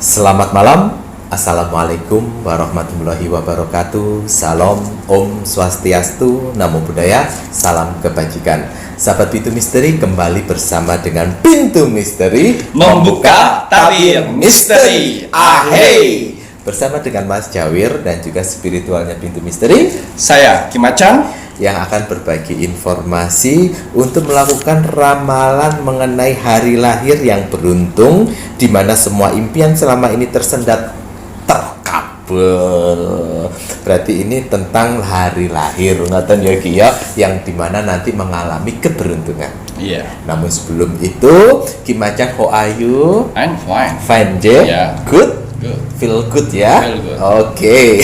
Selamat malam, Assalamualaikum warahmatullahi wabarakatuh. Salam, Om Swastiastu, Namo Buddhaya, salam kebajikan. Sahabat Pintu Misteri, kembali bersama dengan Pintu Misteri Membuka Tabir Misteri. Ahey! Bersama dengan Mas Jawir dan juga spiritualnya Pintu Misteri, saya Kim Acan, yang akan berbagi informasi untuk melakukan ramalan mengenai hari lahir yang beruntung, di mana semua impian selama ini tersendat terkabul. Berarti ini tentang hari lahir, ngaten ya Ki ya, yang dimana nanti mengalami keberuntungan. Iya. Namun sebelum itu, Kim Acan, how are you? I'm fine. Fine, J? Yeah. Good? Good. Feel good ya? Feel good. Oke.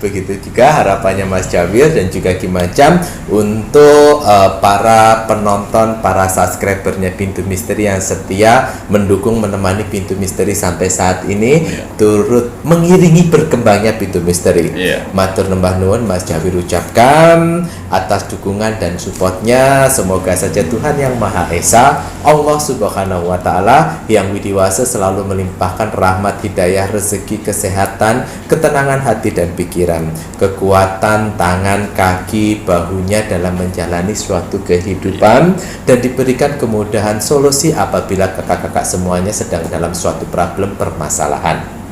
Begitu juga harapannya Mas Jawir dan juga Kim Acan untuk para penonton, para subscribernya Pintu Misteri yang setia mendukung, menemani Pintu Misteri sampai saat ini, turut mengiringi berkembangnya Pintu Misteri. Matur nembah nuwun Mas Jawir ucapkan atas dukungan dan supportnya. Semoga saja Tuhan yang Maha Esa, Allah Subhanahu wa Ta'ala yang widiwasa, selalu melimpahkan rahmat, hidayah, rezeki, kesehatan, ketenangan hati dan pikiran, kekuatan tangan, kaki, bahunya dalam menjalani suatu kehidupan, dan diberikan kemudahan solusi apabila kakak-kakak semuanya sedang dalam suatu problem permasalahan.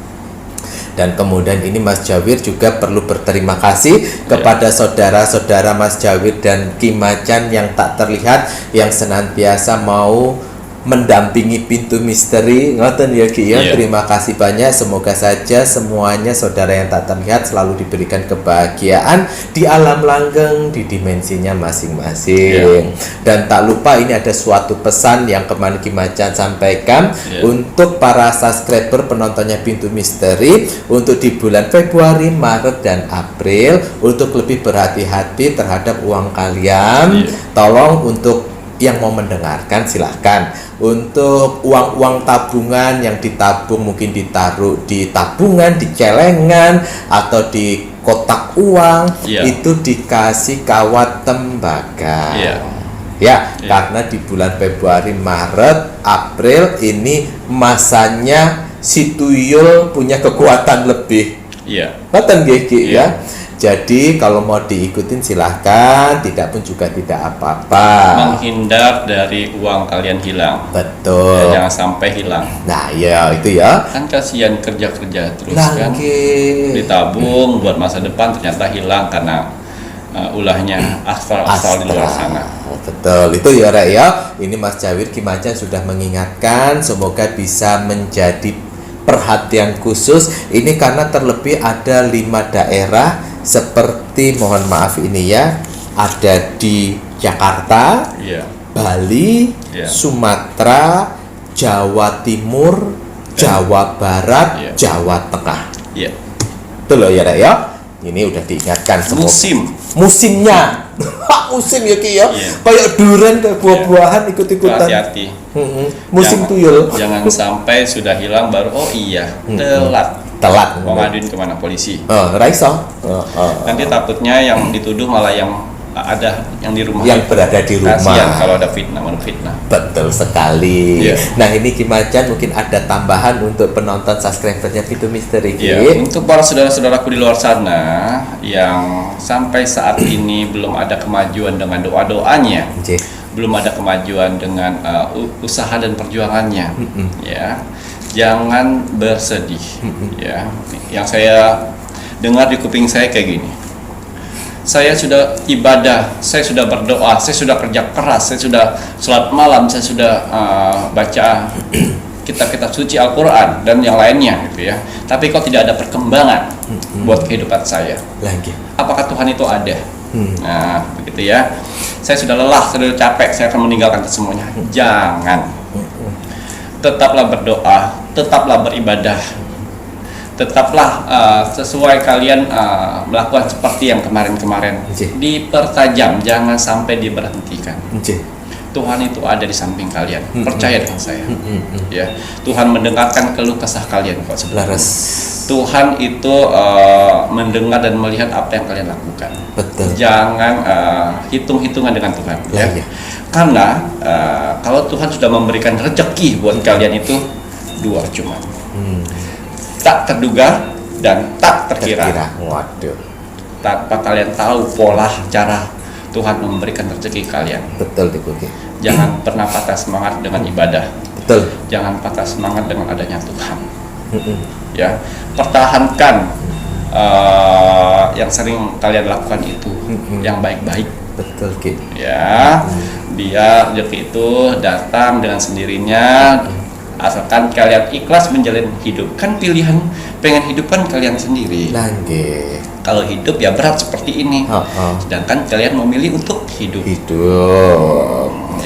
Dan kemudian ini Mas Jawir juga perlu berterima kasih kepada saudara-saudara Mas Jawir dan Kim Acan yang tak terlihat, yang senantiasa mau mendampingi Pintu Misteri, ngoten ya Ki ya. Terima kasih banyak. Semoga saja semuanya saudara yang tak terlihat selalu diberikan kebahagiaan di alam langgeng, di dimensinya masing-masing. Dan tak lupa ini ada suatu pesan yang kemarin Kim Acan sampaikan untuk para subscriber penontonnya Pintu Misteri untuk di bulan Februari, Maret dan April untuk lebih berhati-hati terhadap uang kalian. Tolong untuk yang mau mendengarkan silahkan. Untuk uang-uang tabungan yang ditabung, mungkin ditaruh di tabungan, di celengan, atau di kotak uang, itu dikasih kawat tembaga. Karena di bulan Februari, Maret, April ini masanya si tuyul punya kekuatan lebih. Ngoten nggih Ki ya. Jadi kalau mau diikutin silahkan, tidak pun juga tidak apa-apa. Menghindar dari uang kalian hilang. Betul. Jangan sampai hilang. Nah ya itu ya. Kan kasihan kerja-kerja terus kan. Ditabung buat masa depan, ternyata hilang karena ulahnya asal di luar sana. Betul, itu ya Rek ya. Ini Mas Jawir Kim Acan sudah mengingatkan, semoga bisa menjadi perhatian khusus. Ini karena terlebih ada 5 daerah seperti, mohon maaf ini ya, ada di Jakarta, Bali, Sumatera, Jawa Timur, Jawa Barat, Jawa Tengah. Itu loh ya Rek ya. Ini udah diingatkan semua. Musimnya. Musim ya Ki ya. Kayak durian, kayak buah-buahan ikut-ikutan. Hati-hati. Musim tuyul. Jangan sampai sudah hilang baru telat. Mau ngaduin kemana? Polisi. Raiso. Nanti takutnya yang dituduh malah yang ada yang di rumah. Yang berada di rumah. Kasihan kalau ada fitnah, menfitnah. Betul sekali. Iya. Nah ini Ki Macan mungkin ada tambahan untuk penonton subscribernya Pintu Misteri. Ya, untuk para saudara-saudaraku di luar sana yang sampai saat ini belum ada kemajuan dengan doa-doanya, belum ada kemajuan dengan usaha dan perjuangannya, ya, jangan bersedih. Ya, yang saya dengar di kuping saya kayak gini. Saya sudah ibadah, saya sudah berdoa, saya sudah kerja keras, saya sudah sholat malam, saya sudah baca kitab-kitab suci Al-Quran dan yang lainnya gitu ya. Tapi kok tidak ada perkembangan buat kehidupan saya. Lagi. Apakah Tuhan itu ada? Nah, begitu ya. Saya sudah lelah, saya sudah capek, saya akan meninggalkan itu semuanya. Jangan. Tetaplah berdoa, tetaplah beribadah. Tetaplah sesuai kalian melakukan seperti yang kemarin-kemarin. Dipertajam, jangan sampai diberhentikan. Tuhan itu ada di samping kalian. Percaya dengan saya. Ya, Tuhan mendengarkan keluh kesah kalian kok sebenarnya. Tuhan itu mendengar dan melihat apa yang kalian lakukan. Betul. Jangan hitung-hitungan dengan Tuhan. Ya. Karena kalau Tuhan sudah memberikan rezeki buat kalian itu dua cuma. Tak terduga dan tak terkira. Waduh. Tanpa kalian tahu pola cara Tuhan memberikan rezeki kalian. Betul Ki. Jangan pernah patah semangat dengan ibadah. Betul. Jangan patah semangat dengan adanya Tuhan. Ya, pertahankan yang sering kalian lakukan itu, yang baik-baik. Betul Ki. Ya, biar rezeki itu datang dengan sendirinya. Asalkan kalian ikhlas menjalin hidup. Kan pilihan pengen hidup kan kalian sendiri. Lagi. Kalau hidup ya berat seperti ini. Sedangkan kalian memilih untuk hidup.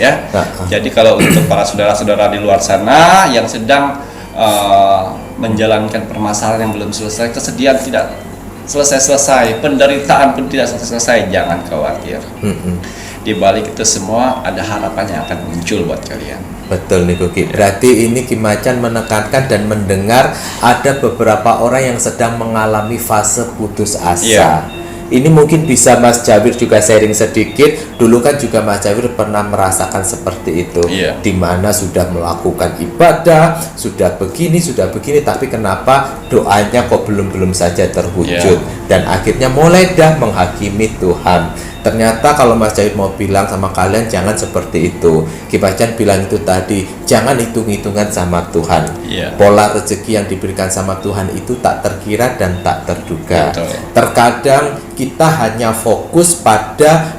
Ya. Jadi kalau untuk para saudara-saudara di luar sana yang sedang menjalankan permasalahan yang belum selesai, kesedihan tidak selesai-selesai, penderitaan pun tidak selesai, jangan khawatir. Di balik itu semua ada harapan yang akan muncul buat kalian. Betul nih Ki. Berarti ini Ki Macan menekankan dan mendengar ada beberapa orang yang sedang mengalami fase putus asa. Ini mungkin bisa Mas Jawir juga sharing sedikit. Dulu kan juga Mas Jawir pernah merasakan seperti itu, di mana sudah melakukan ibadah, sudah begini, tapi kenapa doanya kok belum saja terwujud, dan akhirnya mulai dah menghakimi Tuhan. Ternyata kalau Mas Jawir mau bilang sama kalian jangan seperti itu. Ki Macan bilang itu tadi, jangan hitung-hitungan sama Tuhan. Pola rezeki yang diberikan sama Tuhan itu tak terkira dan tak terduga. Terkadang kita hanya fokus pada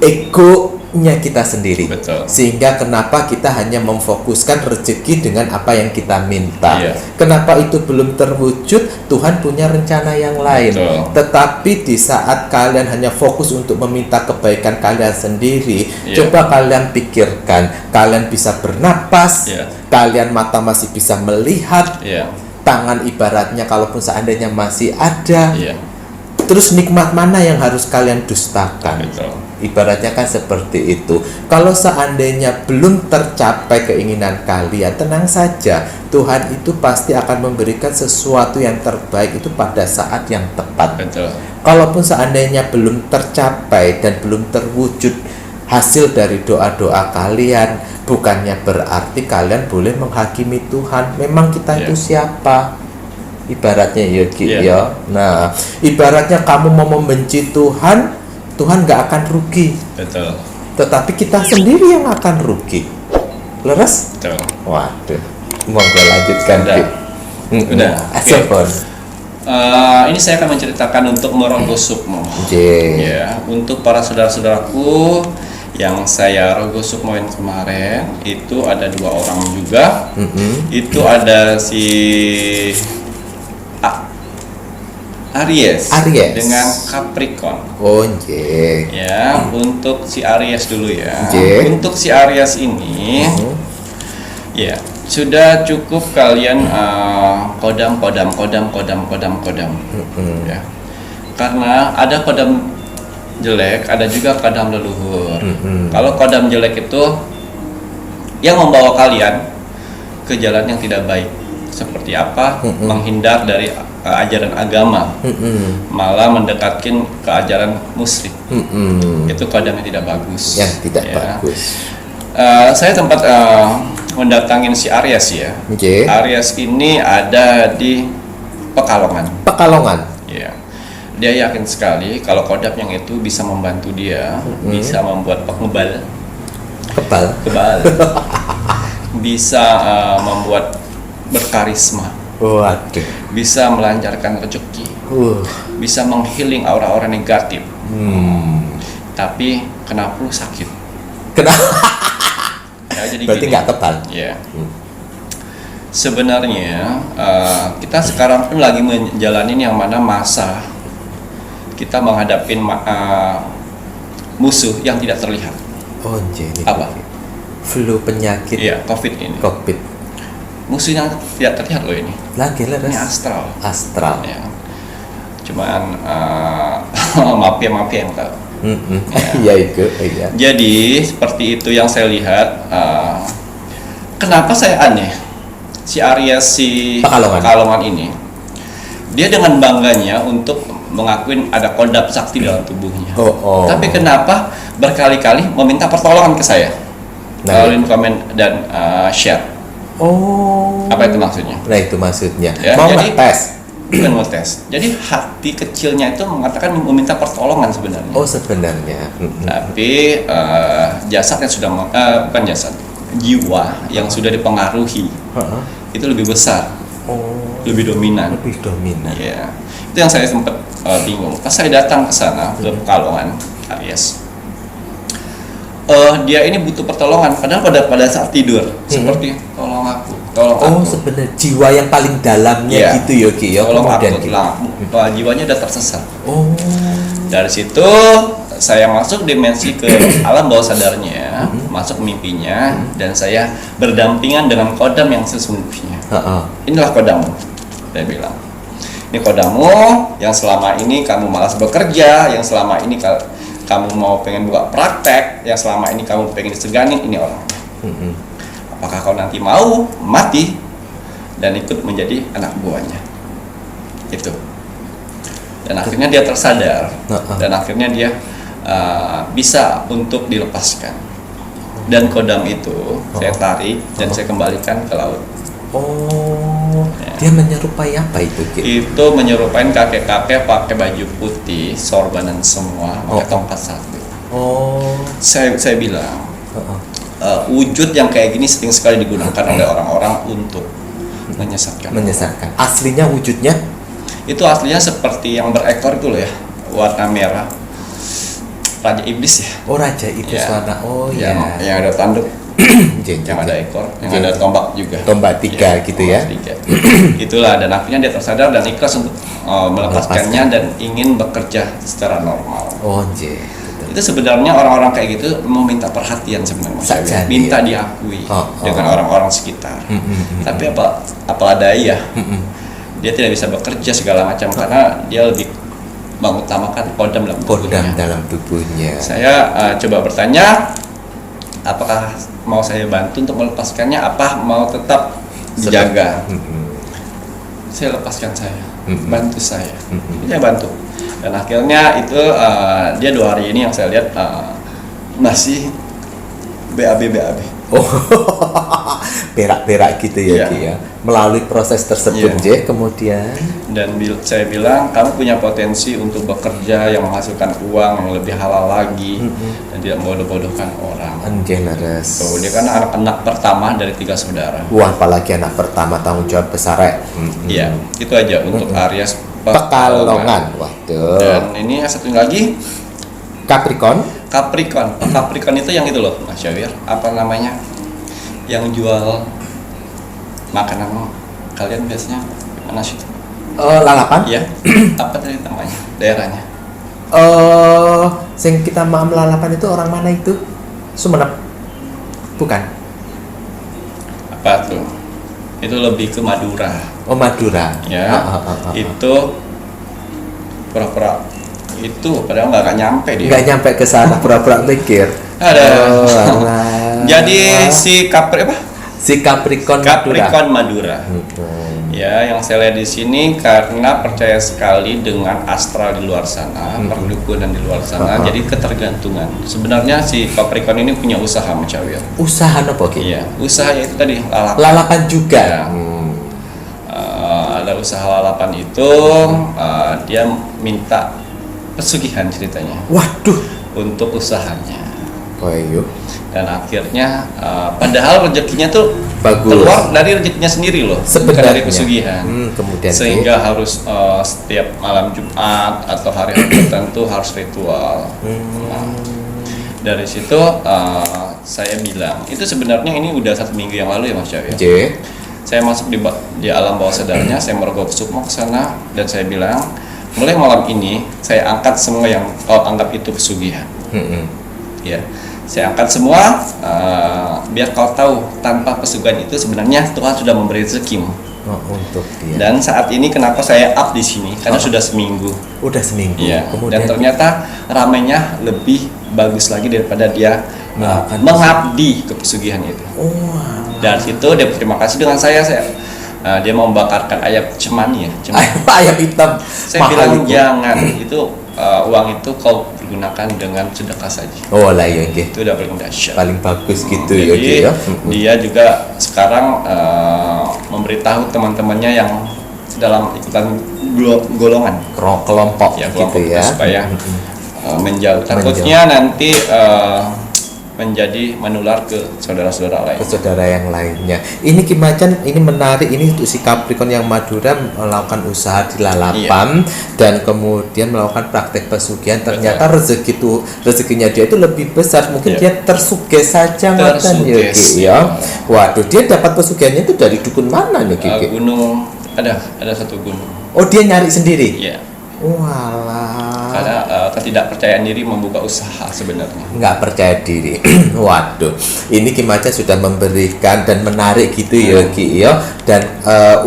egonya kita sendiri. Sehingga kenapa kita hanya memfokuskan rezeki dengan apa yang kita minta. Kenapa itu belum terwujud? Tuhan punya rencana yang lain. Tetapi di saat kalian hanya fokus untuk meminta kebaikan kalian sendiri, coba kalian pikirkan, kalian bisa bernapas, kalian mata masih bisa melihat, tangan ibaratnya kalaupun seandainya masih ada, terus nikmat mana yang harus kalian dustakan? Ibaratnya kan seperti itu. Kalau seandainya belum tercapai keinginan kalian, tenang saja, Tuhan itu pasti akan memberikan sesuatu yang terbaik itu pada saat yang tepat. Kalaupun seandainya belum tercapai dan belum terwujud hasil dari doa-doa kalian, bukannya berarti kalian boleh menghakimi Tuhan. Memang kita itu siapa? Ibaratnya ya. Nah, ibaratnya kamu mau membenci Tuhan, Tuhan nggak akan rugi. Tetapi kita sendiri yang akan rugi. Leres? Waduh. Monggo lanjutkan. Udah. Ini saya akan menceritakan untuk Rogo Sukmo. Ya, untuk para saudara-saudaraku yang saya Rogo Sukmoin kemarin, itu ada 2 orang juga. Itu ada si Aries dengan Capricorn. Ya, untuk si Aries dulu ya. Untuk si Aries ini, ya sudah cukup kalian kodam. Ya, karena ada kodam jelek, ada juga kodam leluhur. Kalau kodam jelek itu yang membawa kalian ke jalan yang tidak baik. seperti apa, menghindar dari ajaran agama, malah mendekatkan ke ajaran musyrik. Itu kodam yang tidak bagus. Yang tidak ya. bagus. Saya tempat mendatangin si Aries ya. Oke. Aries ini ada di Pekalongan. Pekalongan. Ya. Dia yakin sekali kalau kodam yang itu bisa membantu dia, bisa membuat pengebal, kebal, bisa membuat berkarisma, waduh, bisa melancarkan rezeki, bisa menghealing aura-aura negatif. Tapi kenapa lu sakit? Kenapa? Ya, jadi berarti nggak kebal. Ya. Sebenarnya kita sekarang pun lagi menjalani yang mana masa kita menghadapi musuh yang tidak terlihat. Oh, jadi apa? Flu penyakit. Iya, COVID ini. COVID. Musuh yang tidak terlihat loh ini. Lagi lah. Ini astral. Astral. Ya. Cuman mafia yang tahu. Iya itu. Iya. Jadi seperti itu yang saya lihat. Kenapa saya aneh? Si Aries si Pekalongan ini, dia dengan bangganya untuk mengakuin ada kodam sakti dalam tubuhnya. Tapi kenapa berkali-kali meminta pertolongan ke saya? Melalui komen dan share. Apa itu maksudnya? Nah itu maksudnya. Ya, mau jadi, tes? Bukan mau tes. Jadi hati kecilnya itu mengatakan meminta pertolongan sebenarnya. Oh sebenarnya. Tapi jasadnya sudah bukan jasad, jiwa yang sudah dipengaruhi itu lebih besar, lebih dominan. Lebih dominan. Ya, itu yang saya sempat bingung. Pas saya datang ke sana ke Pekalongan, Aries. Dia ini butuh pertolongan, padahal pada saat tidur seperti tolong aku. Sebenarnya jiwa yang paling dalamnya gitu ya Ki ya. Tolong aku, jiwanya udah tersesat. Dari situ saya masuk dimensi ke alam bawah sadarnya, masuk mimpinya, dan saya berdampingan dengan kodam yang sesungguhnya. Inilah kodamu, saya bilang. Ini kodamu yang selama ini kamu malas bekerja, yang selama ini kamu mau pengen buka praktek, yang selama ini kamu pengen disegani, ini orangnya. Apakah kau nanti mau mati dan ikut menjadi anak buahnya? Itu. Dan akhirnya dia tersadar, dan akhirnya dia bisa untuk dilepaskan. Dan kodam itu saya tarik dan saya kembalikan ke laut. Dia menyerupai apa itu? Itu menyerupai kakek-kakek pakai baju putih, sorbanan semua, pakai tongkat satu. Saya bilang, wujud yang kayak gini sering sekali digunakan oleh orang-orang untuk menyesatkan. Aslinya wujudnya? Itu aslinya seperti yang berekor itu loh ya, warna merah. Raja Iblis ya. Raja Iblis warna. Yang ada tanduk. Yang ada ekor, yang ada tombak juga. Tombak tiga gitu ya. Itulah, dan akhirnya dia tersadar dan ikhlas untuk melepaskannya dan ingin bekerja secara normal. Itu sebenarnya orang-orang kayak gitu mau minta perhatian sebenarnya. Minta diakui dengan orang-orang sekitar. Tapi apalah daya. Dia tidak bisa bekerja segala macam karena dia lebih mengutamakan kodam dalam tubuhnya. Saya coba bertanya, apakah mau saya bantu untuk melepaskannya, apa mau tetap dijaga? Saya lepaskan saya, bantu saya, saya bantu. Dan akhirnya itu dia 2 hari ini yang saya lihat masih BAB. Berak-berak gitu ya Ki ya. Melalui proses tersebut kemudian. Dan saya bilang kamu punya potensi untuk bekerja yang menghasilkan uang yang lebih halal lagi dan tidak membodoh-bodohkan orang. Dia kan anak pertama dari 3 saudara. Apalagi anak pertama, tanggung jawab besar ya. Iya, itu aja untuk Aries Pekalongan. Waduh. Dan ini satu lagi Capricorn itu yang itu loh Mas Syawir, apa namanya, yang jual makanan kalian biasanya mana sih? Lalapan? Iya. Apa tadi namanya? Daerahnya? Sing kita mau lalapan itu orang mana itu? Sumenep? Bukan? Apa tuh? Itu lebih ke Madura. Madura. Ya. Itu pura-pura itu padahal nggak nyampe dia. Nggak nyampe ke sana, pura-pura mikir. Ada. Jadi si Si Capricorn Madura. Ya, yang saya lihat di sini karena percaya sekali dengan astral di luar sana, perdukunan di luar sana, jadi ketergantungan. Sebenarnya si Capricorn ini punya usaha Mas Cawir. Usaha apa Ki? Iya, usaha itu tadi lalapan. Lalapan juga. Ya. Ada usaha lalapan itu, dia minta pesugihan ceritanya. Waduh, untuk usahanya. oh iya. Dan akhirnya padahal rezekinya tuh Bagus. keluar dari rezekinya sendiri loh, bukan Sebenarnya. dari pesugihan. Kemudian Sehingga harus setiap malam Jumat atau hari-hari tertentu harus ritual. Nah, dari situ saya bilang itu sebenarnya ini udah 1 minggu yang lalu ya Mas Cawir. Saya masuk di alam bawah sadarnya, saya merogoh sukmo ke sana dan saya bilang mulai malam ini saya angkat semua yang kau anggap itu pesugihan. Ya, saya angkat semua biar kau tahu tanpa pesugihan itu sebenarnya Tuhan sudah memberi rezekimu. Untuk dia. Dan saat ini kenapa saya up di sini karena sudah seminggu. Udah seminggu. Ya, Kemudian dan ternyata ramainya lebih bagus lagi daripada dia mengabdi ke pesugihan itu. Dan situ dia berterima kasih dengan saya dia mau membakarkan ayam cemani ya. Ayam hitam. Saya bilang jangan, itu uang itu kau pergunakan dengan sedekah saja. Oh lah iya nggih. Itu udah paling dahsyat. Paling bagus gitu Jadi, ya Ki ya. dia juga sekarang memberitahu teman-temannya yang dalam ikutan golongan Kelompok ya, gitu kelompok ya. itu supaya menjauh. Takutnya nanti menjadi menular ke saudara-saudara lain. Ke saudara yang lainnya. Ini Ki Macan, ini menarik, ini untuk si Capricorn yang Madura melakukan usaha di lalapan dan kemudian melakukan praktek pesugihan. Ternyata rezekinya dia itu lebih besar. Mungkin dia tersuges saja ngoten ya Ki ya. Waduh, dia dapat pesugihannya itu dari dukun mana nih Ki? Gunung ada satu gunung. Oh, dia nyari sendiri. Iya. Walah. Karena ketidakpercayaan diri membuka usaha sebenarnya. Nggak percaya diri. Waduh, ini Ki Macan sudah memberikan dan menarik gitu ya Ki ya. Dan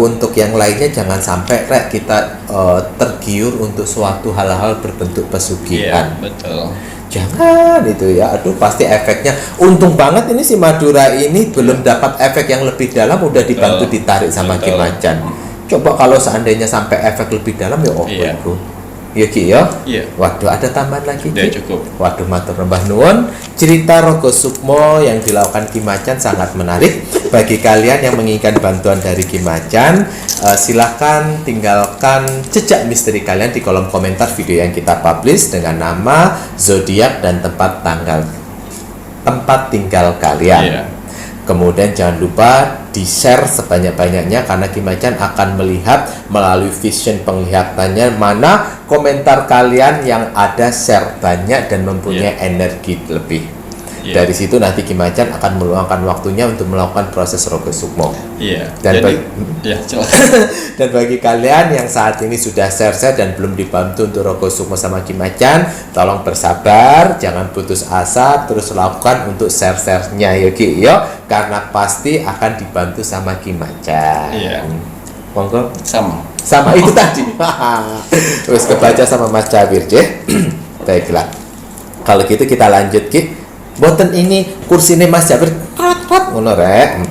untuk yang lainnya jangan sampai kita tergiur untuk suatu hal-hal berbentuk pesugihan. Iya, betul. Jangan itu ya. Aduh, pasti efeknya. Untung banget ini si Madura ini belum dapat efek yang lebih dalam, udah dibantu ditarik sama Ki Macan. Coba kalau seandainya sampai efek lebih dalam ya bro. Iya Ki ya? Iya. Waduh, ada tambahan lagi Ki? Udah cukup. Waduh, matur mbah nuwun. Cerita Rogo Sukmo yang dilakukan Ki Macan sangat menarik. Bagi kalian yang menginginkan bantuan dari Ki Macan, silahkan tinggalkan jejak misteri kalian di kolom komentar video yang kita publish dengan nama, zodiak dan tempat tinggal kalian. Iya. Kemudian jangan lupa di-share sebanyak-banyaknya karena Ki Macan akan melihat melalui vision penglihatannya mana komentar kalian yang ada share banyak dan mempunyai energi lebih. Dari situ nanti Ki Macan akan meluangkan waktunya untuk melakukan proses Rogo Sukmo. Iya. Dan dan bagi kalian yang saat ini sudah share dan belum dibantu untuk Rogo Sukmo sama Ki Macan, tolong bersabar, jangan putus asa, terus lakukan untuk share-nya ya Ki ya, karena pasti akan dibantu sama Ki Macan. Iya. Monggo. Sama itu tadi. Terus kebaca sama Mas Cawir je. Baiklah. Kalau gitu kita lanjut Ki. Boten ini kursi ini Mas Cawir ngono rek.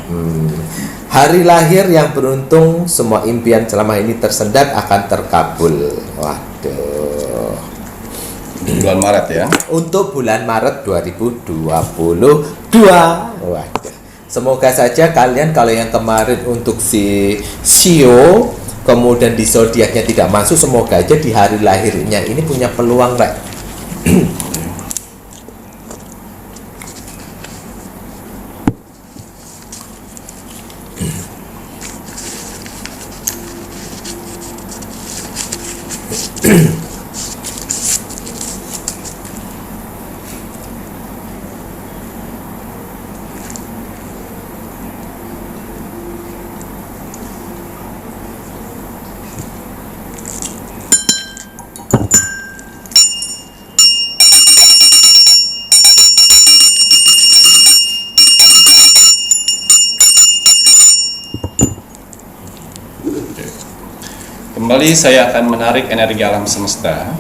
Hari lahir yang beruntung, semua impian selama ini tersendat akan terkabul. Waduh. Bulan Maret ya. Untuk bulan Maret 2022. Waduh. Semoga saja kalian kalau yang kemarin untuk si Shio kemudian di zodiaknya tidak masuk, semoga aja di hari lahirnya ini punya peluang rek. Kembali saya akan menarik energi alam semesta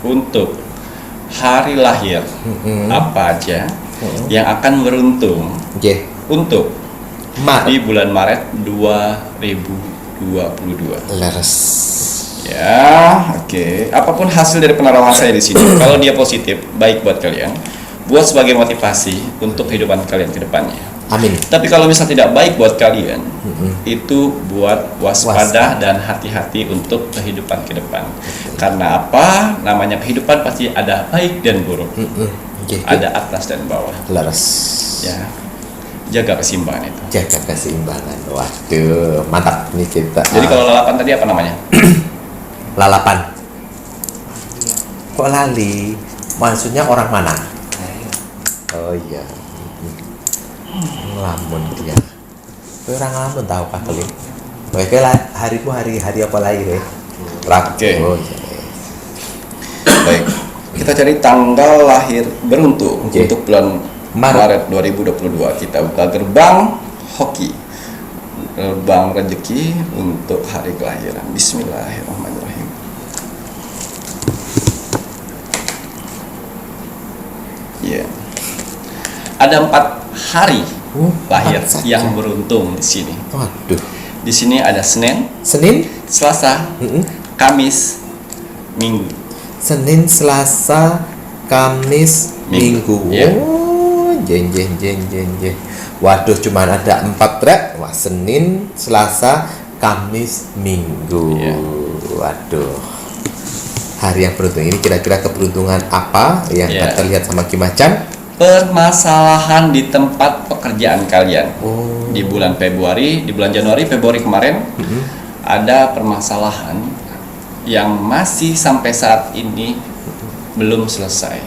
untuk hari lahir apa aja yang akan beruntung untuk di bulan Maret 2022. Leres. Ya, oke. Apapun hasil dari penerawangan saya di sini, kalau dia positif, baik buat kalian, buat sebagai motivasi untuk kehidupan kalian ke depannya. Amin. Tapi kalau misal tidak baik buat kalian, itu buat waspada dan hati-hati untuk kehidupan ke depan. Karena apa? Namanya kehidupan pasti ada baik dan buruk. Ada atas dan bawah. Leres. Ya. Jaga keseimbangan itu. Jaga keseimbangan. Waduh, mantap ini cerita. Jadi kalau lalapan tadi apa namanya? Lalapan. Kok lali? Maksudnya orang mana? Oh iya. Ngelamun dia. Orang ngelamun tahu Pak Keling. Oke lah, harimu hari apa lahir ya? Rabu. Oke. Oh, iya. Baik. Kita cari tanggal lahir beruntung untuk bulan Maret. Maret 2022. Kita buka gerbang hoki. Gerbang rezeki untuk hari kelahiran. Bismillahirrahmanirrahim. Ya. Ada 4 hari lahir yang beruntung di sini. Waduh. Di sini ada Senin, Selasa, Kamis, Minggu. Senin, Selasa, Kamis, Minggu. Yeah. Oh, jeng. Waduh, cuman ada 4 trek. Wah, Senin, Selasa, Kamis, Minggu. Yeah. Waduh. Hari yang beruntung ini kira-kira keberuntungan apa yang terlihat sama Ki Macan? Permasalahan di tempat pekerjaan kalian. Oh. Di bulan Februari, di bulan Januari, Februari kemarin ada permasalahan yang masih sampai saat ini belum selesai.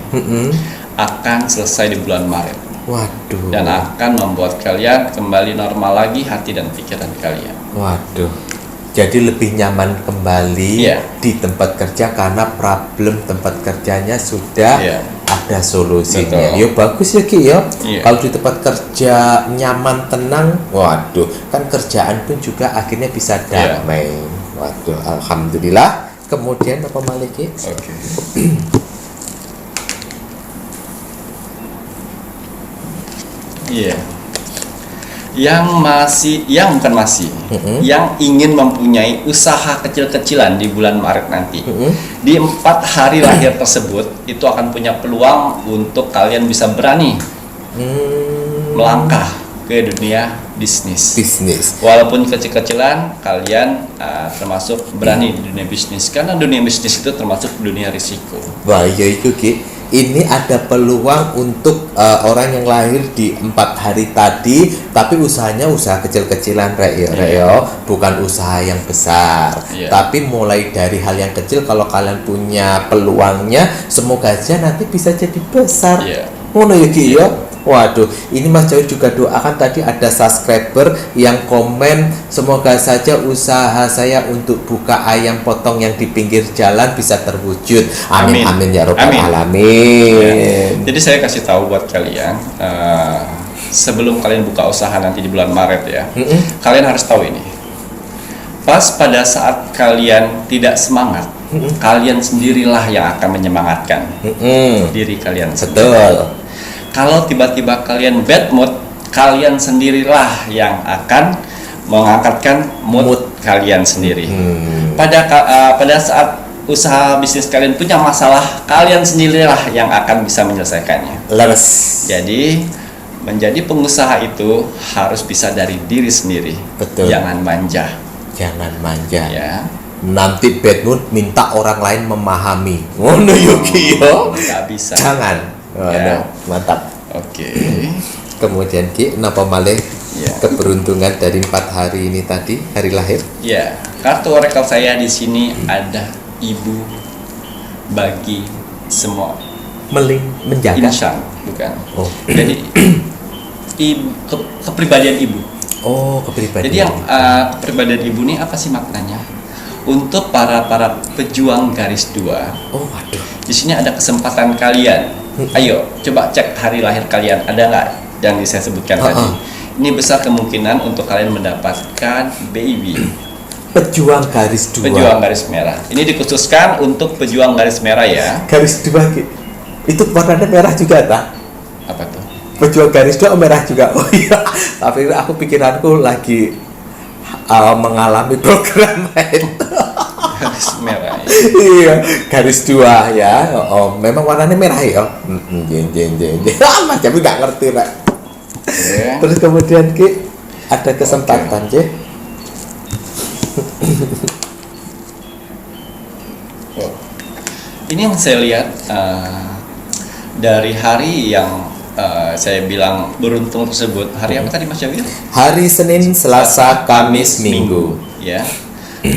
Akan selesai di bulan Maret. Waduh. Dan akan membuat kalian kembali normal lagi hati dan pikiran kalian. Waduh. Jadi lebih nyaman kembali di tempat kerja karena problem tempat kerjanya sudah ada solusinya. Yo bagus ya Ki ya. Kalau di tempat kerja nyaman tenang, waduh, kan kerjaan pun juga akhirnya bisa damai. Waduh, alhamdulillah. Kemudian apa Maliki? Oke. Iya. Yang ingin mempunyai usaha kecil-kecilan di bulan Maret nanti, di 4 hari lahir tersebut itu akan punya peluang untuk kalian bisa berani melangkah ke dunia bisnis. Walaupun kecil-kecilan, kalian termasuk berani di dunia bisnis, karena dunia bisnis itu termasuk dunia risiko. Wah iya itu Ki. Ini ada peluang untuk orang yang lahir di 4 hari tadi, tapi usahanya usaha kecil-kecilan bukan usaha yang besar. Tapi mulai dari hal yang kecil, kalau kalian punya peluangnya, semoga aja nanti bisa jadi besar. Ngono ya Ki ya. Waduh, ini Mas Jawi juga doakan tadi ada subscriber yang komen, semoga saja usaha saya untuk buka ayam potong yang di pinggir jalan bisa terwujud. Amin ya robbal alamin. Jadi saya kasih tahu buat kalian, sebelum kalian buka usaha nanti di bulan Maret ya, kalian harus tahu ini. Pas pada saat kalian tidak semangat, kalian sendirilah yang akan menyemangatkan diri kalian sendiri. Betul. Kalau tiba-tiba kalian bad mood, kalian sendirilah yang akan mengangkatkan mood kalian sendiri. Pada saat usaha bisnis kalian punya masalah, kalian sendirilah yang akan bisa menyelesaikannya. Leres. Jadi menjadi pengusaha itu harus bisa dari diri sendiri. Betul. Jangan manja. Ya. Nanti bad mood minta orang lain memahami. Ngono yo Ki yo. Nggak bisa. Jangan. Mantap. Oke. Kemudian Ki, kenapa malih keberuntungan dari 4 hari ini tadi, hari lahir? Ya, kartu orakel saya di sini ada ibu bagi semua. Menjaga. Insan, bukan. Oh. Jadi kepribadian ibu. Oh, kepribadian. Jadi yang kepribadian ibu ini apa sih maknanya? Untuk para pejuang garis 2. Oh, waduh. Di sini ada kesempatan kalian. Ayo, coba cek hari lahir kalian, ada nggak yang saya sebutkan tadi? Ini besar kemungkinan untuk kalian mendapatkan baby. Pejuang garis 2. Pejuang garis merah. Ini dikhususkan untuk pejuang garis merah ya. Garis 2 Ki. Itu warnanya merah juga tak? Apa tuh? Pejuang garis 2 merah juga. Oh iya, tapi aku pikiranku lagi mengalami program lain. Garis merah. Iya, garis 2 ya. Memang warnanya merah ya. Mas Jabi nggak ngerti lah. Terus kemudian Ki ada kesempatan Ki. Ini yang saya lihat dari hari yang saya bilang beruntung tersebut. Hari apa tadi Mas Jawir? Hari Senin, Selasa, Kamis, Minggu. Ya.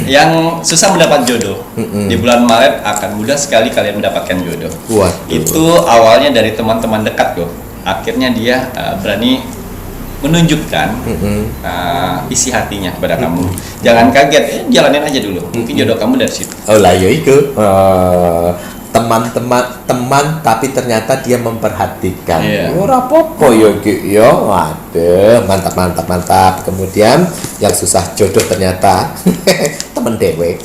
Yang susah mendapat jodoh di bulan Maret akan mudah sekali kalian mendapatkan jodoh. Waduh. Itu awalnya dari teman-teman dekat kok. Akhirnya dia berani menunjukkan isi hatinya kepada kamu. Jangan kaget, jalanin aja dulu. Mungkin jodoh kamu dari situ. Oh lah ya itu teman tapi ternyata dia memperhatikan. Ora apa-apa ya Ki ya. Waduh, mantap. Kemudian yang susah jodoh ternyata temen dewek.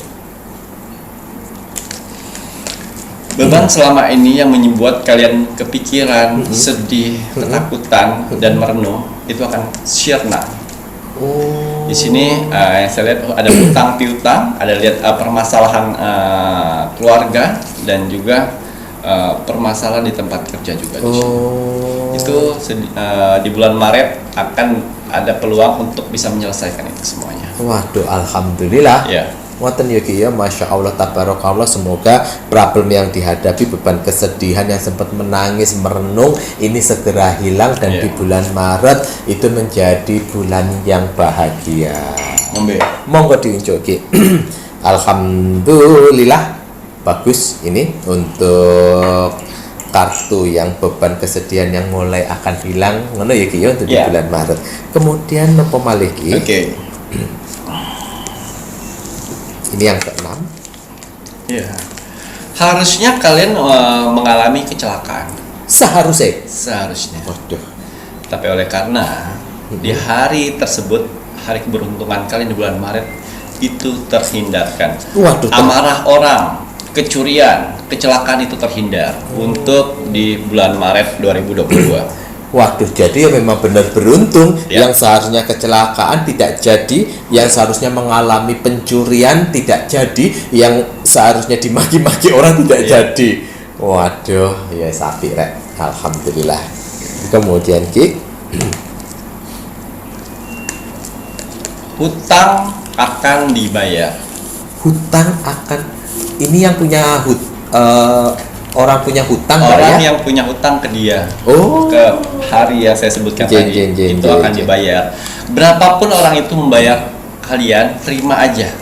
Beban selama ini yang membuat kalian kepikiran, sedih, ketakutan dan merenung itu akan sirna. Di sini yang saya lihat ada hutang piutang, ada lihat permasalahan keluarga dan juga permasalahan di tempat kerja juga di sini. Itu di bulan Maret akan ada peluang untuk bisa menyelesaikan itu semuanya. Waduh, alhamdulillah. Ya. Ngoten ya Ki ya, Masya Allah tabarakallah, semoga problem yang dihadapi, beban kesedihan yang sempat menangis merenung ini segera hilang dan di bulan Maret itu menjadi bulan yang bahagia. Monggo diunjuk Ki. Alhamdulillah, bagus ini untuk kartu yang beban kesedihan yang mulai akan hilang ngono ya Ki ya untuk di bulan Maret. Kemudian nopo malih Ki? Ini yang ke-6. Ya. Harusnya kalian mengalami kecelakaan. Seharusnya. Waduh. Tapi oleh karena di hari tersebut, hari keberuntungan kalian di bulan Maret itu terhindarkan. Waduh. Amarah orang, kecurian, kecelakaan itu terhindar untuk di bulan Maret 2022. Waduh, jadi ya memang benar beruntung. Yang seharusnya kecelakaan tidak jadi, yang seharusnya mengalami pencurian tidak jadi, yang seharusnya dimaki-maki orang tidak jadi. Waduh, ya sapi rek. Alhamdulillah. Kemudian Ki, hutang akan dibayar. Hutang akan, ini yang punya orang punya hutang, orang yang punya hutang ke dia, ke hari yang saya sebutkan tadi, itu akan dibayar. Berapapun orang itu membayar kalian, terima aja,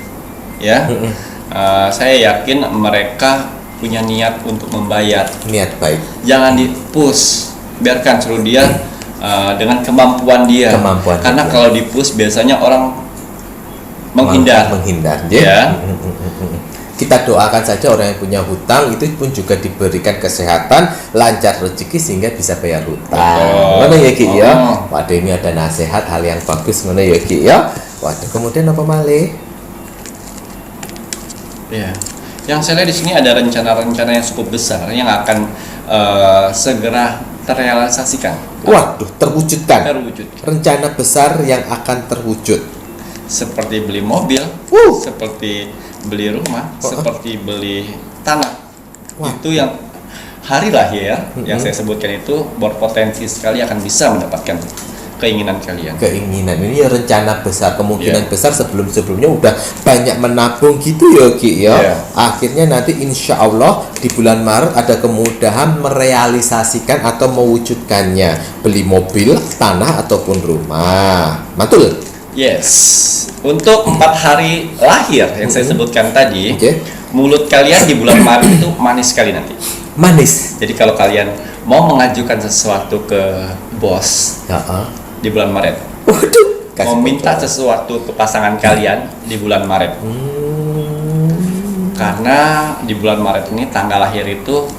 ya. Saya yakin mereka punya niat untuk membayar. Niat baik. Jangan di-push, biarkan suruh dia dengan kemampuan dia. Karena kalau di-push biasanya orang menghindar. Ya. Kita doakan saja orang yang punya hutang itu pun juga diberikan kesehatan, lancar rezeki sehingga bisa bayar hutang. Mana ya Ki ya? Waduh, ini ada nasihat hal yang bagus mana ya Ki ya? Waduh, kemudian apa malih? Ya. Yang saya lihat di sini ada rencana-rencana yang cukup besar yang akan segera terrealisasikan. Waduh, terwujudkan. Rencana besar yang akan terwujud. Seperti beli mobil, seperti beli rumah, seperti beli tanah. Itu yang hari lahir yang saya sebutkan itu berpotensi sekali akan bisa mendapatkan keinginan kalian. Keinginan ini ya rencana besar, kemungkinan besar sebelum-sebelumnya udah banyak menabung gitu ya Ki ya. Akhirnya nanti insya Allah di bulan Maret ada kemudahan merealisasikan atau mewujudkannya, beli mobil, tanah ataupun rumah. Mantul. Yes, untuk 4 hari lahir yang saya sebutkan tadi, mulut kalian di bulan Maret itu manis sekali nanti. Manis. Jadi kalau kalian mau mengajukan sesuatu ke bos di bulan Maret, mau minta sesuatu ke pasangan kalian di bulan Maret, karena di bulan Maret ini tanggal lahir itu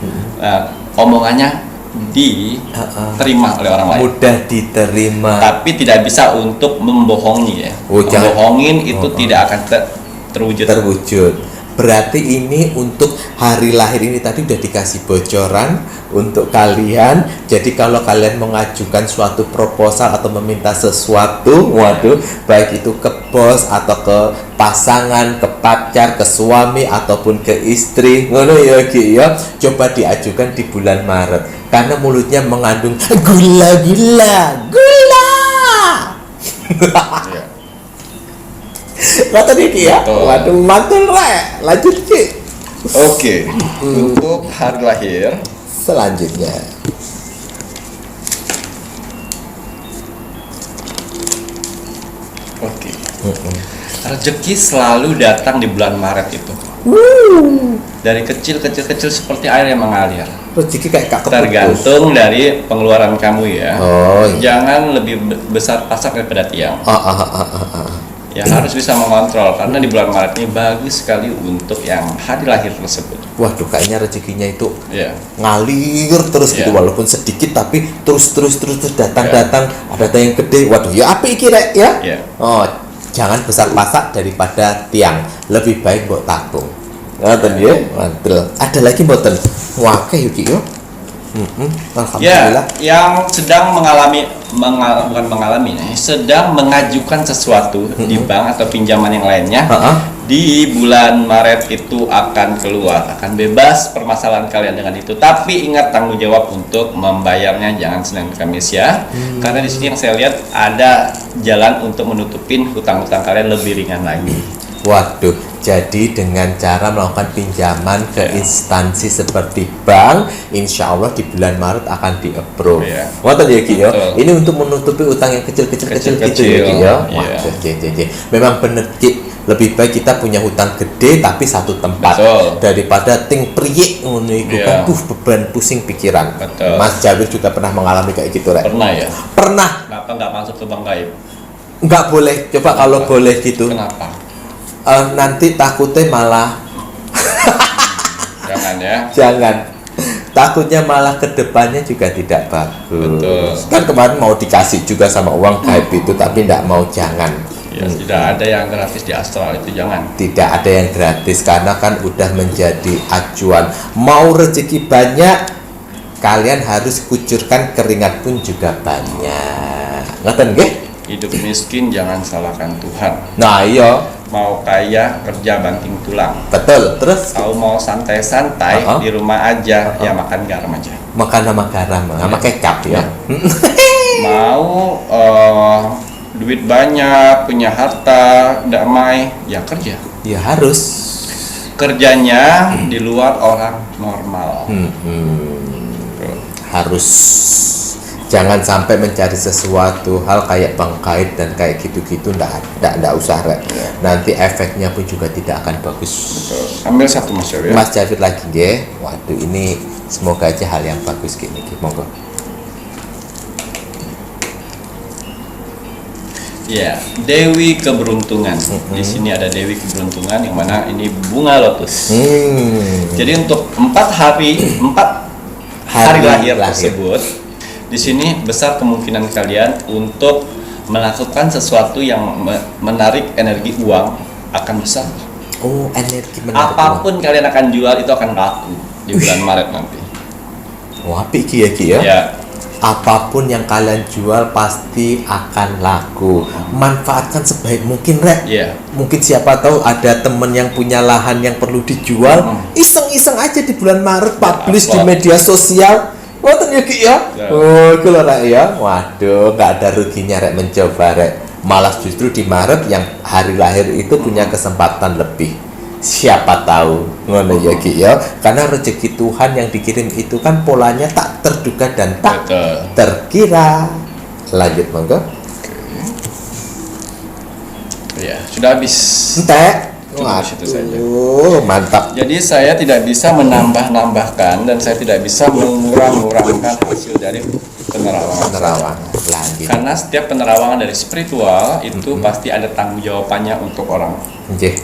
omongannya diterima oleh orang lain. Mudah diterima. Tapi tidak bisa untuk membohongi ya. Membohongin itu tidak akan terwujud. Berarti ini untuk hari lahir ini tadi udah dikasih bocoran untuk kalian. Jadi kalau kalian mengajukan suatu proposal atau meminta sesuatu, waduh, baik itu ke bos atau ke pasangan, ke pacar, ke suami ataupun ke istri, ngono ya Ki ya, coba diajukan di bulan Maret karena mulutnya mengandung gula. Iya. Kata Ki ya. Betul. Waduh, mantul rek. Lanjut Ki. Oke, untuk hari lahir Selanjutnya. oke. Rezeki selalu datang di bulan Maret itu. Dari kecil seperti air yang mengalir. Rezeki kayak kak keputus. Tergantung dari pengeluaran kamu ya. Oh iya. Jangan lebih besar pasak daripada tiang. Ah. Ya harus bisa mengontrol karena di bulan Maret ini bagus sekali untuk yang hari lahir tersebut. Waduh, kayaknya rezekinya itu Ya. ngalir terus gitu, Iya. walaupun sedikit tapi terus datang. Ada yang gede. Waduh, ya api iki rek ya. Iya. Oh, jangan besar pasak daripada tiang. Lebih baik mbok tabung. Ngoten ya, mantul. Ada lagi mboten? Wah, kayak Yuki yo. Ya, Alhamdulillah. yang sedang sedang mengajukan sesuatu di bank atau pinjaman yang lainnya, di bulan Maret itu akan keluar, akan bebas permasalahan kalian dengan itu. Tapi ingat tanggung jawab untuk membayarnya, jangan Senin Kamis ya. Karena di sini yang saya lihat ada jalan untuk menutupin hutang-hutang kalian lebih ringan lagi. Waduh, jadi dengan cara melakukan pinjaman ke instansi seperti bank, insya Allah di bulan Maret akan di-approve. Iya. Ngoten ya Ki ya. Betul. Ini untuk menutupi utang yang kecil-kecil gitu ya Ki ya. Waduh, je. Memang bener Ki. Lebih baik kita punya hutang gede tapi satu tempat. Betul. Daripada ting priyek ngono iku kan beban pusing pikiran. Betul. Mas Jawir juga pernah mengalami kayak gitu, Rek. Pernah ya? Pernah. Kenapa nggak masuk ke bank gaib? Nggak boleh. Coba kalau boleh gitu. Kenapa? Nanti takutnya malah Jangan ya. jangan, takutnya malah kedepannya juga tidak bagus. Betul. Kan kemarin mau dikasih juga sama uang gaib itu tapi tidak mau, jangan. Ya, tidak ada yang gratis di astral, itu jangan. Tidak ada yang gratis karena kan udah menjadi acuan. Mau rezeki banyak, kalian harus kucurkan keringat pun juga banyak. Ngerti nggih? Hidup miskin jangan salahkan Tuhan. Nah iya, Mau kaya kerja banting tulang. betul. Terus Kalau mau santai-santai di rumah aja, ya makan garam aja. makan sama garam, sama kecap ya. Mau duit banyak, punya harta, damai, ya kerja. Ya harus. Kerjanya di luar orang normal. Harus. Jangan sampai mencari sesuatu hal kayak bangkait dan kayak gitu-gitu, ndak usah Rek. Nanti efeknya pun juga tidak akan bagus. Betul. Ambil satu Mas Jawi ya. Mas Javid lagi nggih. Waduh, ini semoga aja hal yang bagus gini. Monggo. Ya, Dewi Keberuntungan. Di sini ada Dewi Keberuntungan yang mana ini bunga lotus. Jadi untuk 4 hari lahir tersebut, di sini besar kemungkinan kalian untuk melakukan sesuatu yang menarik energi uang akan besar. Oh, energi menarik. Apapun kalian akan jual itu akan laku di bulan Maret nanti. Wah, Ki ya. Ya, Apapun yang kalian jual pasti akan laku. Manfaatkan sebaik mungkin, Rek. Iya. Mungkin siapa tahu ada temen yang punya lahan yang perlu dijual, iseng-iseng aja di bulan Maret publish di media sosial. Ngoten ya Ki ya. Oh, itu loh Rek ya. Waduh, nggak ada ruginya Rek mencoba Rek. Malah justru di Maret yang hari lahir itu punya kesempatan lebih. Siapa tahu, ngono ya Ki ya. Karena rezeki Tuhan yang dikirim itu kan polanya tak terduga dan tak terkira. Lanjut monggo. Ya, sudah habis. Entek. Cuma situ saja. Mantap. Jadi saya tidak bisa menambah-nambahkan dan saya tidak bisa mengurang-ngurangkan hasil dari penerawangan. Lanjut. Karena setiap penerawangan dari spiritual itu pasti ada tanggung jawabannya untuk orang. Nggih.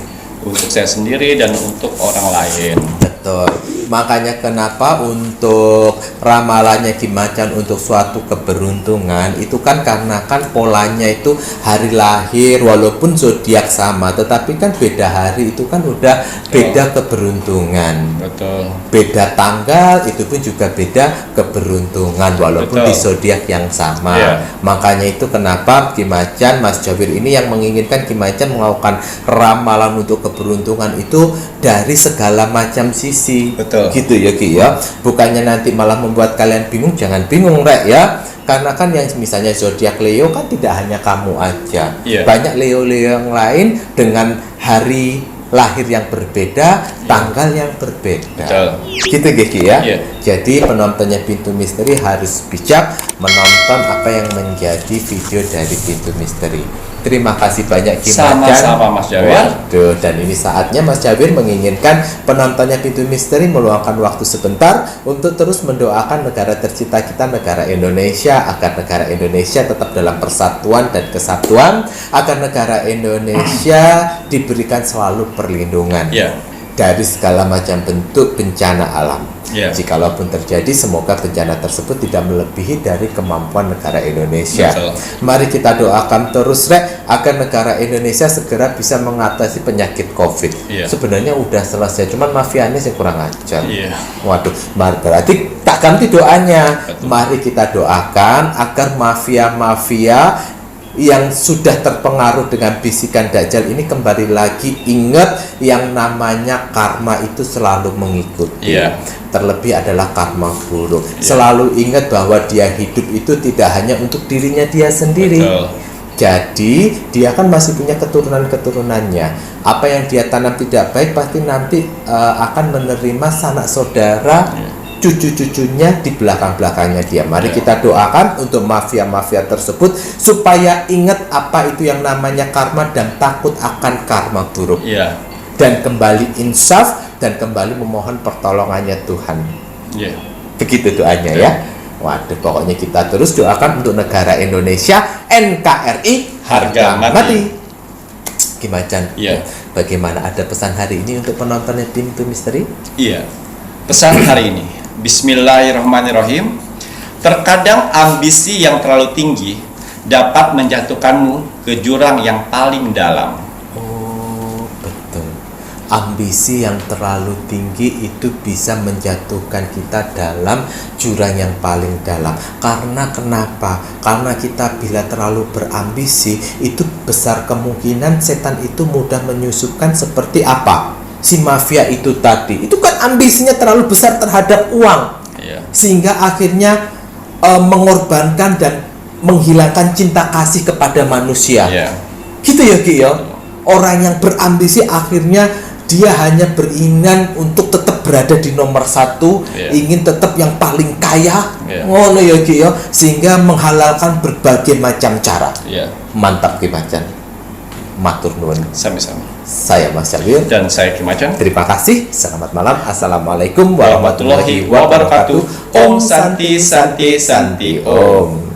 Untuk saya sendiri dan untuk orang lain. Betul. Betul. Makanya kenapa untuk ramalannya Ki Macan untuk suatu keberuntungan itu kan karena kan polanya itu hari lahir walaupun zodiak sama, tetapi kan beda hari itu kan udah beda keberuntungan. Betul. Beda tanggal itu pun juga beda keberuntungan walaupun di zodiak yang sama. Makanya itu kenapa Ki Macan, Mas Jawir ini yang menginginkan Ki Macan melakukan ramalan untuk keberuntungan itu dari segala macam sisi. Betul. Gitu ya Ki ya. Bukannya nanti malah membuat kalian bingung, jangan bingung Rek ya. Karena kan yang misalnya zodiak Leo kan tidak hanya kamu aja. Banyak Leo-Leo yang lain dengan hari lahir yang berbeda, tanggal yang berbeda. Gitu Ki ya. Jadi penontonnya Pintu Misteri harus bijak menonton apa yang menjadi video dari Pintu Misteri. Terima kasih banyak Ki Macan. Sama-sama Mas Jawir. Waduh, dan ini saatnya Mas Jawir menginginkan penontonnya Pintu Misteri meluangkan waktu sebentar untuk terus mendoakan negara tercinta kita, negara Indonesia, agar negara Indonesia tetap dalam persatuan dan kesatuan, agar negara Indonesia diberikan selalu perlindungan dari segala macam bentuk bencana alam. Jikalaupun terjadi, semoga bencana tersebut tidak melebihi dari kemampuan negara Indonesia. Mari kita doakan terus Rek, agar negara Indonesia segera bisa mengatasi penyakit COVID. Sebenarnya udah selesai, cuman mafianya sih kurang ajar. Waduh, berarti tak ganti doanya. Mari kita doakan agar mafia-mafia yang sudah terpengaruh dengan bisikan Dajjal ini kembali lagi ingat yang namanya karma itu selalu mengikuti. Terlebih adalah karma buruk. Selalu ingat bahwa dia hidup itu tidak hanya untuk dirinya dia sendiri. Jadi dia kan masih punya keturunan-keturunannya. Apa yang dia tanam tidak baik pasti nanti akan menerima sanak saudara, cucu-cucunya di belakang-belakangnya dia. Mari kita doakan untuk mafia-mafia tersebut supaya ingat apa itu yang namanya karma dan takut akan karma buruk. Dan kembali insaf dan kembali memohon pertolongannya Tuhan. Begitu doanya ya. Waduh, pokoknya kita terus doakan untuk negara Indonesia, NKRI harga mati. Ki Macan, bagaimana, ada pesan hari ini untuk penontonnya Pintu Misteri? Pesan hari ini, Bismillahirrahmanirrahim. Terkadang ambisi yang terlalu tinggi dapat menjatuhkanmu ke jurang yang paling dalam. Betul. Ambisi yang terlalu tinggi itu bisa menjatuhkan kita dalam jurang yang paling dalam. Karena kenapa? Karena kita bila terlalu berambisi, itu besar kemungkinan setan itu mudah menyusupkan seperti apa? Si mafia itu tadi, itu kan ambisinya terlalu besar terhadap uang, sehingga akhirnya mengorbankan dan menghilangkan cinta kasih kepada manusia. Gitu ya Ki ya. Orang yang berambisi akhirnya dia hanya beringan untuk tetap berada di nomor satu, ingin tetap yang paling kaya, ngono ya Ki ya, sehingga menghalalkan berbagai macam cara. Mantap Ki Macan. Matur nuwun. Sami-sami. Saya Mas Jawir dan saya Ki Macan. Terima kasih. Selamat malam. Assalamualaikum warahmatullahi wabarakatuh. Om Santi Santi Santi Om.